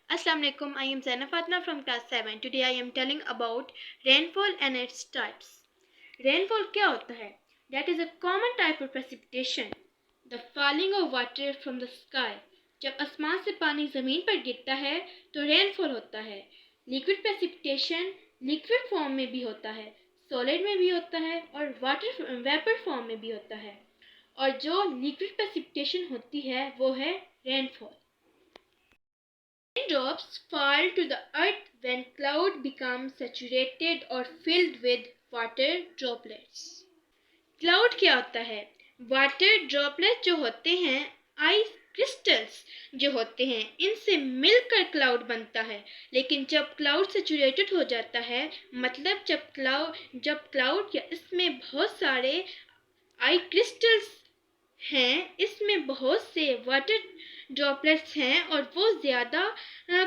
Assalamu alaikum. I am Zainab Fatna from class 7. Today I am telling about rainfall and its types. Rainfall क्या होता है? That is a common type of precipitation. The falling of water from the sky. जब आसमान से पानी ज़मीन पर गिरता है तो रेनफॉल होता है. लिक्विड प्रेसिपिटेशन लिक्विड फॉर्म में भी होता है, सॉलिड में भी होता है और वाटर वेपर फॉर्म में भी होता है. और जो लिक्विड प्रेसिपिटेशन होती है वो है rainfall. Raindrops fall to the earth when clouds become saturated or filled with water droplets. Cloud क्या होता है? Water droplets जो होते हैं, ice crystals जो होते हैं, इनसे मिलकर क्लाउड बनता है. लेकिन जब क्लाउड सेचुरेटेड हो जाता है, मतलब जब क्लाउड या इसमें बहुत सारे आई क्रिस्टल्स हैं, इसमें बहुत से वाटर ड्रॉपलेट्स हैं और वो ज़्यादा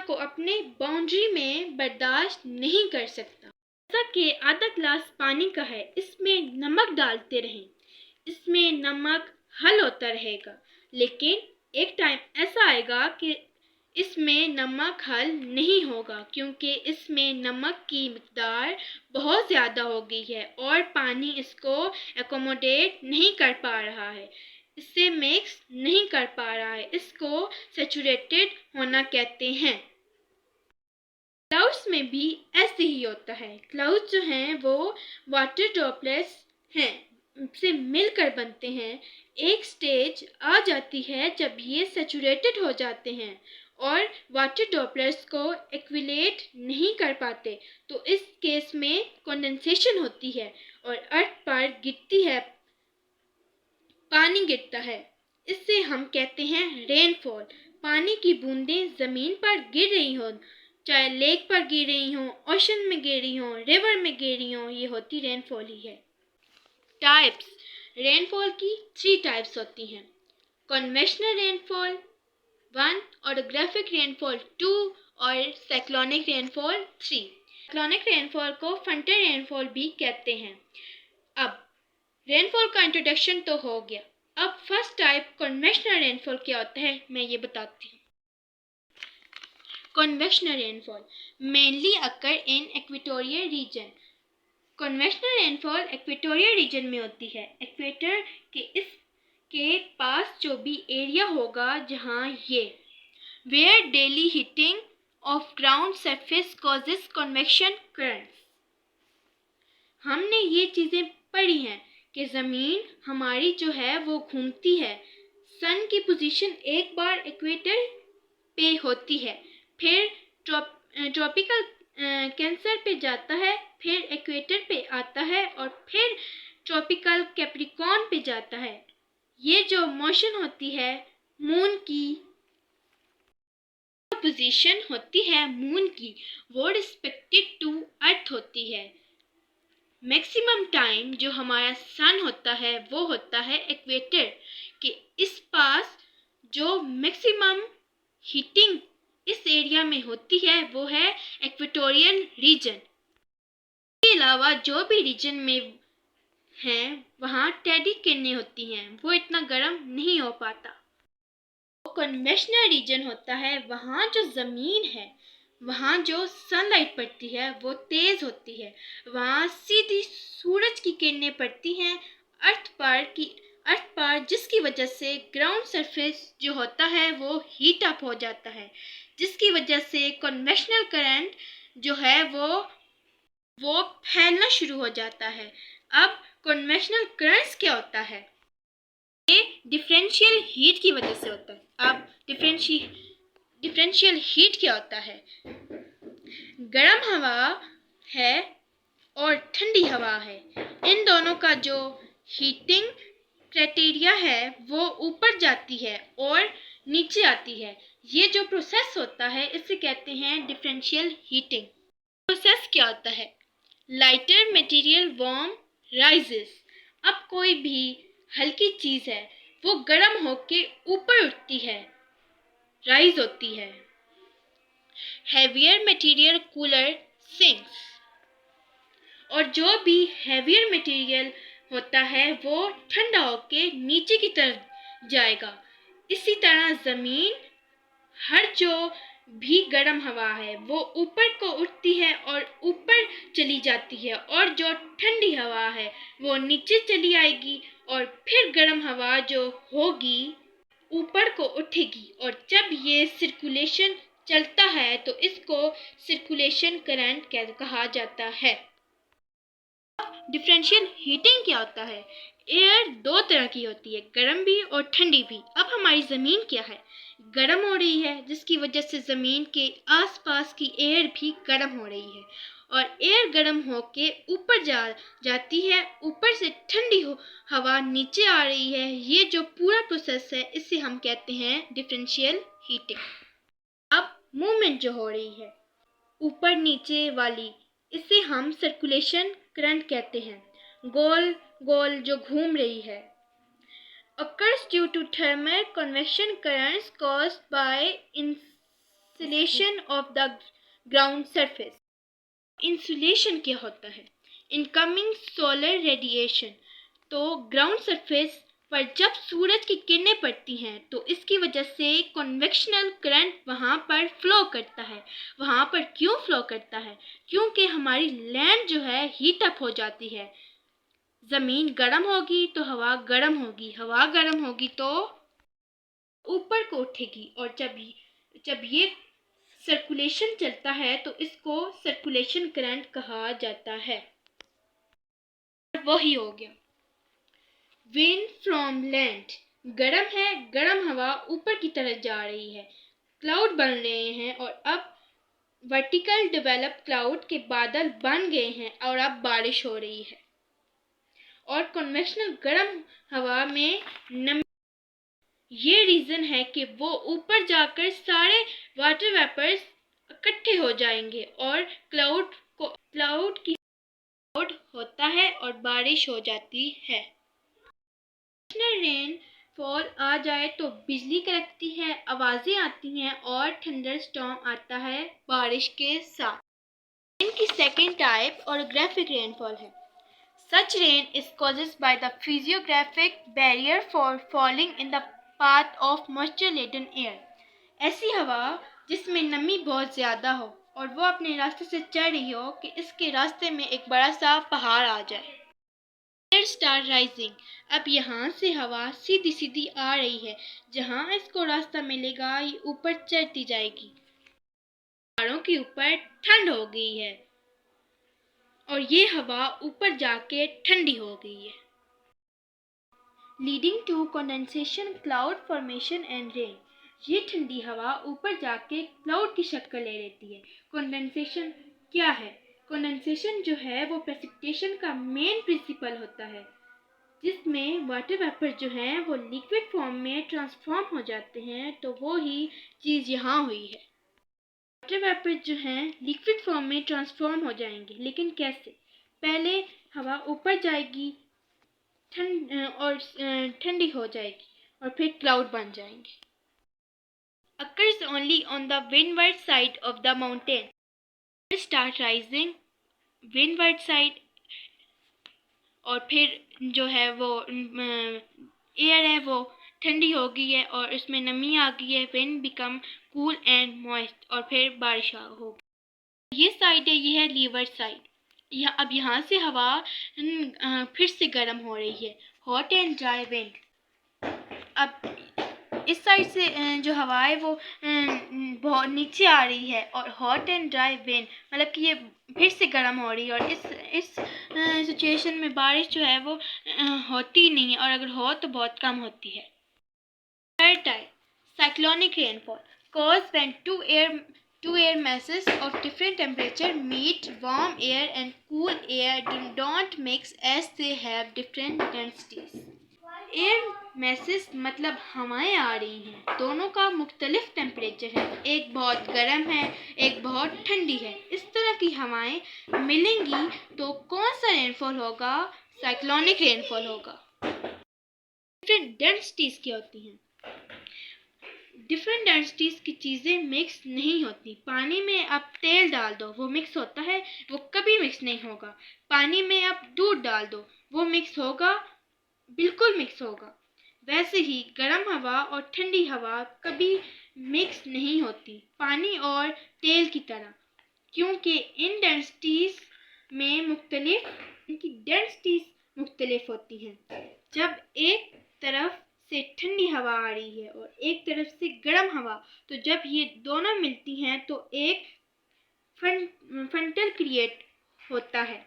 को अपने बाउंड्री में बर्दाश्त नहीं कर सकता. जैसा कि आधा ग्लास पानी का है, इसमें नमक डालते रहें, इसमें नमक हल होता रहेगा. लेकिन एक टाइम ऐसा आएगा कि इसमें नमक हल नहीं होगा, क्योंकि इसमें नमक की मिक़दार बहुत ज़्यादा हो गई है और पानी इसको एकोमोडेट नहीं कर पा रहा है, इससे मिक्स नहीं कर पा रहा है. इसको सेचुरेटेड होना कहते हैं. क्लाउड्स में भी ऐसे ही होता है. क्लाउड्स जो हैं वो वाटर ड्रॉपलेट्स हैं से मिलकर बनते हैं. एक स्टेज आ जाती है जब ये सेचुरेटेड हो जाते हैं और वाटर ड्रॉपलेट्स को एक्विलेट नहीं कर पाते, तो इस केस में कंडेंसेशन होती है और अर्थ पर गिरती है, पानी गिरता है. इससे हम कहते हैं रेनफॉल. पानी की बूंदें ज़मीन पर गिर रही हों, चाहे लेक पर गिर रही हों, ओशन में गिर रही हों, रिवर में गिर रही हों, ये होती रेनफॉल ही है. टाइप्स. रेनफॉल की 3 टाइप्स होती हैं. कन्वेंशनल रेनफॉल 1, ऑरोग्राफिक रेनफॉल 2 और साइक्लोनिक रेनफॉल 3. साइक्लोनिक रेनफॉल को फ्रंटल रेनफॉल भी कहते हैं. अब रेनफॉल का इंट्रोडक्शन तो हो गया. अब फर्स्ट टाइप कन्वेंशनल रेनफॉल क्या होता है मैं ये बताती हूँ. Conventional rainfall mainly occur in equatorial region. Conventional rainfall equatorial region में होती है. इक्वेटर के पास जो भी एरिया होगा जहाँ ये where daily heating of ground surface causes convection currents. हमने ये चीज़ें पढ़ी हैं कि ज़मीन हमारी जो है वो घूमती है. सन की पोजीशन एक बार इक्वेटर पे होती है, फिर ट्रॉपिकल कैंसर पे जाता है, फिर इक्वेटर पे आता है और फिर ट्रॉपिकल कैप्रिकॉर्न पे जाता है. ये जो मोशन होती है मून की, पोजीशन होती है मून की, वो रिस्पेक्टेड टू अर्थ होती है. मैक्सिमम टाइम जो हमारा सन होता है वो होता है इक्वेटर के इस पास. जो मैक्सिमम हीटिंग इस एरिया में होती है वो है इक्वेटोरियल रीजन. इसके अलावा जो भी रीजन में हैं वहाँ टेडी किरणें होती हैं, वो इतना गर्म नहीं हो पाता. कन्वेंशनल रीजन होता है वहाँ जो ज़मीन है, वहाँ जो सनलाइट पड़ती है वो तेज़ होती है, वहाँ सीधी सूरज की किरणें पड़ती हैं अर्थ पर, जिसकी वजह से ग्राउंड सरफेस जो होता है वो हीट अप हो जाता है, जिसकी वजह से कन्वेंशनल करंट जो है वो फैलना शुरू हो जाता है. अब कन्वेंशनल करंट्स क्या होता है? ये डिफरेंशियल हीट की वजह से होता है. अब डिफरेंशियल हीट क्या होता है? गर्म हवा है और ठंडी हवा है. इन दोनों का जो हीटिंग क्राइटेरिया है वो ऊपर जाती है और नीचे आती है. ये जो प्रोसेस होता है इसे कहते हैं डिफरेंशियल हीटिंग. प्रोसेस क्या होता है? Lighter material warm rises. अब कोई भी हल्की चीज़ है वो गर्म होके ऊपर उठती है, राइज होती है. Heavier material cooler sinks. और जो भी हैवियर मटेरियल होता है वो ठंडा होके नीचे की तरफ जाएगा. इसी तरह ज़मीन हर जो भी गर्म हवा है वो ऊपर को उठती है और ऊपर चली जाती है, और जो ठंडी हवा है वो नीचे चली आएगी और फिर गर्म हवा जो होगी ऊपर को उठेगी। और जब ये सर्कुलेशन चलता है तो इसको सर्कुलेशन करंट कहा जाता है। डिफरेंशियल हीटिंग क्या होता है? एयर दो तरह की होती है, गर्म भी और ठंडी भी। अब हमारी ज़मीन क्या है? गर्म हो रही है, जिसकी वजह से ज़मीन के आसपास की एयर भी गर्म हो रही है, और एयर गर्म होके ऊपर जाती है, ऊपर से ठंडी हवा नीचे आ रही है। ये जो पूरा प्रोसेस है इसे हम कहते हैं डिफरेंशियल हीटिंग। अब मूवमेंट जो हो रही है ऊपर नीचे वाली, इसे हम सर्कुलेशन करंट कहते हैं। गोल गोल जो घूम रही है occurs due to thermal convection currents caused by insulation of the ground surface। Insolation क्या होता है? Incoming solar radiation. तो ग्राउंड सरफेस पर जब सूरज की किरणें पड़ती हैं तो इसकी वजह से कन्वेक्शनल करंट वहाँ पर फ्लो करता है। वहाँ पर क्यों फ्लो करता है? क्योंकि हमारी लैंड जो है हीट अप हो जाती है। ज़मीन गर्म होगी तो हवा गर्म होगी, हवा गर्म होगी तो ऊपर को उठेगी, और जब ये सर्कुलेशन चलता है तो इसको सर्कुलेशन करंट कहा जाता है। वही हो गया विंड फ्रॉम लैंड। गर्म है, गर्म हवा ऊपर की तरफ जा रही है, क्लाउड बन रहे हैं, और अब वर्टिकल डेवलप क्लाउड के बादल बन गए हैं और अब बारिश हो रही है। और कन्वेक्शनल गर्म हवा में नमी, ये रीजन है कि वो ऊपर जाकर सारे वाटर वेपर्स इकट्ठे हो जाएंगे और क्लाउड होता है और बारिश हो जाती है। रेन फॉल आ जाए तो बिजली कड़कती है, आवाजें आती हैं और थंडर स्टॉर्म आता है बारिश के साथ। रेन की सेकेंड टाइप ओरोग्राफिक रेनफॉल है। Such rain is caused by the physiographic barrier for falling in the path of moisture-laden air। ऐसी हवा जिसमें नमी बहुत ज़्यादा हो और वो अपने रास्ते से चल रही हो कि इसके रास्ते में एक बड़ा सा पहाड़ आ जाए। Air star rising. अब यहाँ से हवा सीधी सीधी आ रही है, जहाँ इसको रास्ता मिलेगा ये ऊपर चढ़ती जाएगी। पहाड़ों के ऊपर ठंड हो गई है और ये हवा ऊपर जाके ठंडी हो गई है। Leading to condensation, cloud formation and rain. ये ठंडी हवा ऊपर जाके क्लाउड की शक्ल ले लेती है। कंडेंसेशन क्या है? कंडेंसेशन जो है वो प्रेसिपिटेशन का मेन प्रिंसिपल होता है, जिसमें वाटर वेपर जो है वो लिक्विड फॉर्म में ट्रांसफॉर्म हो जाते हैं। तो वो ही चीज़ यहाँ हुई है। वाटर वेपर जो हैं लिक्विड फॉर्म में ट्रांसफॉर्म हो जाएंगे, लेकिन कैसे? पहले हवा ऊपर जाएगी और ठंडी हो जाएगी और फिर क्लाउड बन जाएंगे। Occurs only on the windward side of the mountain। Start rising windward side, और फिर जो है वो एयर है वो ठंडी हो गई है और उसमें नमी आ गई है। Wind become cool and moist, और फिर बारिश होगी। ये साइड है, ये है लीवर साइड। अब यहाँ से हवा फिर से गर्म हो रही है, हॉट एंड ड्राई विंड। अब इस साइड से जो हवा है वो बहुत नीचे आ रही है, और हॉट एंड ड्राई विंड मतलब कि ये फिर से गर्म हो रही है। और इस सिचुएशन में बारिश जो है वो होती नहीं है, और अगर हो तो बहुत कम होती है। Third type cyclonic rainfall, cause when two air masses of different temperature meet, warm air and cool air don't mix as they have different densities। Air message मतलब हवाएं आ रही हैं, दोनों का मुख्तलिफ टेम्परेचर है, एक बहुत गर्म है एक बहुत ठंडी है। इस तरह की हवाएं मिलेंगी तो कौन सा रेनफॉल होगा? साइक्लोनिक रेनफॉल होगा। डिफरेंट डेंसिटीज क्या होती हैं? डिफरेंट डेंसिटीज की चीज़ें मिक्स नहीं होती। पानी में आप तेल डाल दो वो मिक्स होता है, वो कभी मिक्स नहीं होगा। पानी में आप दूध डाल दो वो मिक्स होगा, बिल्कुल मिक्स होगा। वैसे ही गर्म हवा और ठंडी हवा कभी मिक्स नहीं होती, पानी और तेल की तरह, क्योंकि इनकी डेंसिटीज मुख्तलिफ होती हैं। जब एक तरफ से ठंडी हवा आ रही है और एक तरफ से गर्म हवा, तो जब ये दोनों मिलती हैं तो एक फ्रंटल क्रिएट होता है।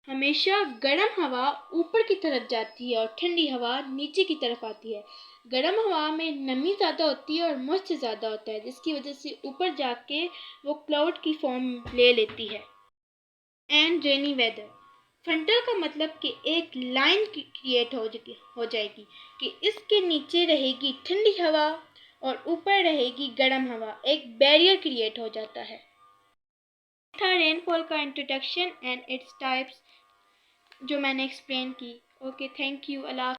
हमेशा गर्म हवा ऊपर की तरफ जाती है और ठंडी हवा नीचे की तरफ आती है। गर्म हवा में नमी ज़्यादा होती है और मॉइस्चर ज़्यादा होता है, जिसकी वजह से ऊपर जाके वो क्लाउड की फॉर्म ले लेती है। एंड रेनी वेदर, फ्रंटल का मतलब कि एक लाइन क्रिएट हो जाएगी कि इसके नीचे रहेगी ठंडी हवा और ऊपर रहेगी गर्म हवा, एक बैरियर क्रिएट हो जाता है। था रेनफॉल का इंट्रोडक्शन एंड इट्स टाइप्स जो मैंने एक्सप्लेन की। Okay, thank you. अल्लाह।